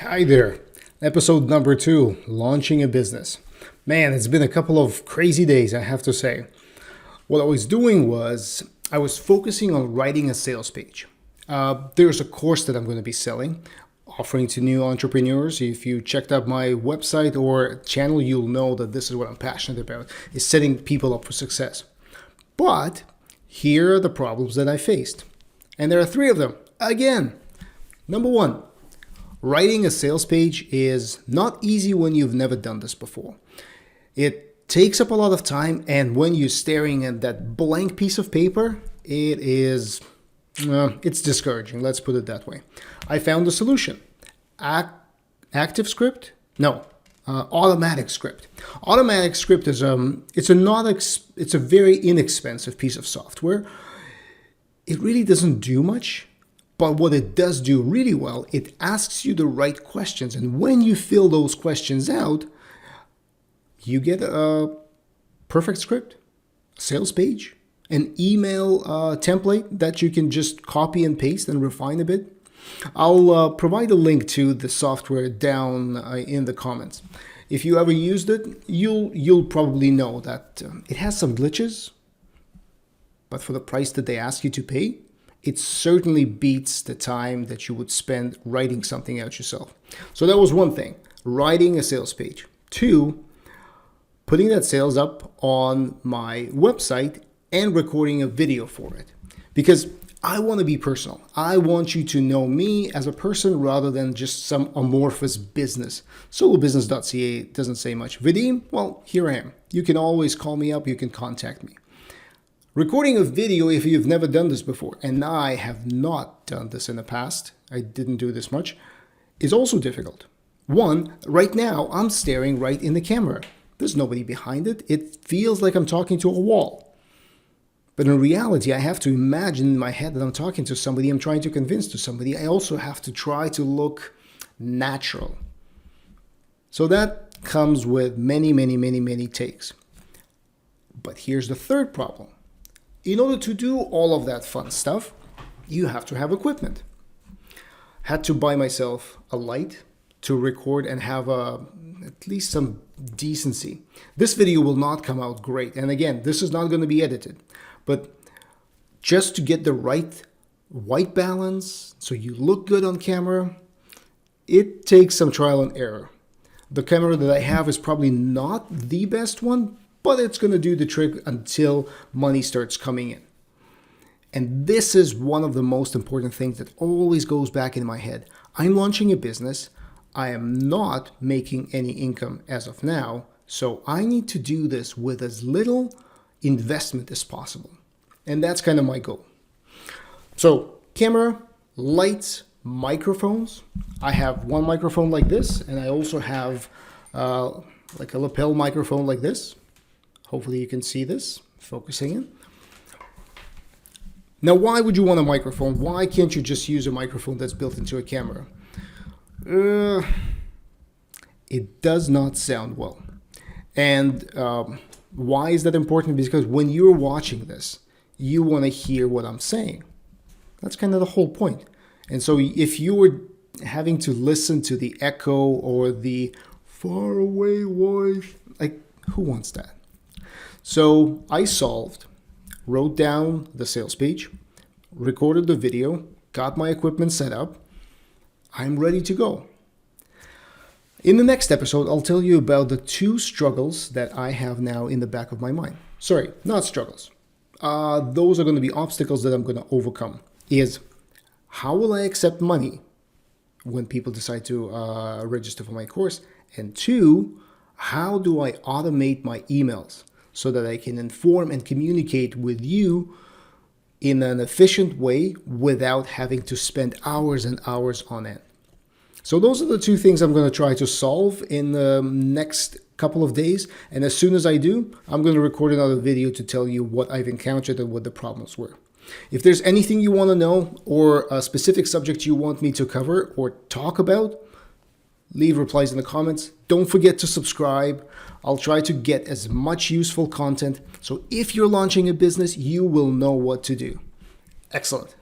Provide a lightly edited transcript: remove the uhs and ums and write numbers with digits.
Hi there. Episode number 2, launching a business. Man, it's been a couple of crazy days, I have to say. What I was doing was I was focusing on writing a sales page. There's a course that I'm going to be selling, offering to new entrepreneurs. If you checked out my website or channel, you'll know that this is what I'm passionate about, is setting people up for success. But here are the problems that I faced. And there are 3 of them. Again, number 1. Writing a sales page is not easy when you've never done this before. It takes up a lot of time, and when you're staring at that blank piece of paper, it's discouraging, let's put it that way. I found a solution. Active script? No. Automatic script. Automatic script is it's a very inexpensive piece of software. It really doesn't do much. But what it does do really well, it asks you the right questions. And when you fill those questions out, you get a perfect script, a sales page, an email template that you can just copy and paste and refine a bit. I'll provide a link to the software down in the comments. If you ever used it, you'll probably know that it has some glitches, but for the price that they ask you to pay, it certainly beats the time that you would spend writing something out yourself. So that was one thing, writing a sales page. 2, putting that sales up on my website and recording a video for it. Because I want to be personal. I want you to know me as a person rather than just some amorphous business. Solobusiness.ca doesn't say much. Vadim, well, here I am. You can always call me up. You can contact me. Recording a video, if you've never done this before, and I have not done this in the past, I didn't do this much, is also difficult. 1, right now, I'm staring right in the camera. There's nobody behind it. It feels like I'm talking to a wall. But in reality, I have to imagine in my head that I'm talking to somebody, I'm trying to convince to somebody. I also have to try to look natural. So that comes with many takes. But here's the third problem. In order to do all of that fun stuff, you have to have equipment. Had to buy myself a light to record and have at least some decency. This video will not come out great. And again, this is not going to be edited. But just to get the right white balance, so you look good on camera, it takes some trial and error. The camera that I have is probably not the best one, but it's going to do the trick until money starts coming in. And this is one of the most important things that always goes back in my head. I'm launching a business. I am not making any income as of now, so I need to do this with as little investment as possible. And that's kind of my goal. So, camera, lights, microphones. I have one microphone like this, and I also have like a lapel microphone like this. Hopefully you can see this, focusing in. Now, why would you want a microphone? Why can't you just use a microphone that's built into a camera? It does not sound well. And why is that important? Because when you're watching this, you want to hear what I'm saying. That's kind of the whole point. And so if you were having to listen to the echo or the far away voice, like, who wants that? So I wrote down the sales page, recorded the video, got my equipment set up. I'm ready to go. In the next episode, I'll tell you about the 2 struggles that I have now in the back of my mind. Sorry, not struggles. Those are going to be obstacles that I'm going to overcome. Is how will I accept money when people decide to register for my course? And 2, how do I automate my emails so that I can inform and communicate with you in an efficient way without having to spend hours and hours on end? So those are the 2 things I'm going to try to solve in the next couple of days. And as soon as I do, I'm going to record another video to tell you what I've encountered and what the problems were. If there's anything you want to know or a specific subject you want me to cover or talk about, leave replies in the comments. Don't forget to subscribe. I'll try to get as much useful content. So if you're launching a business, you will know what to do. Excellent.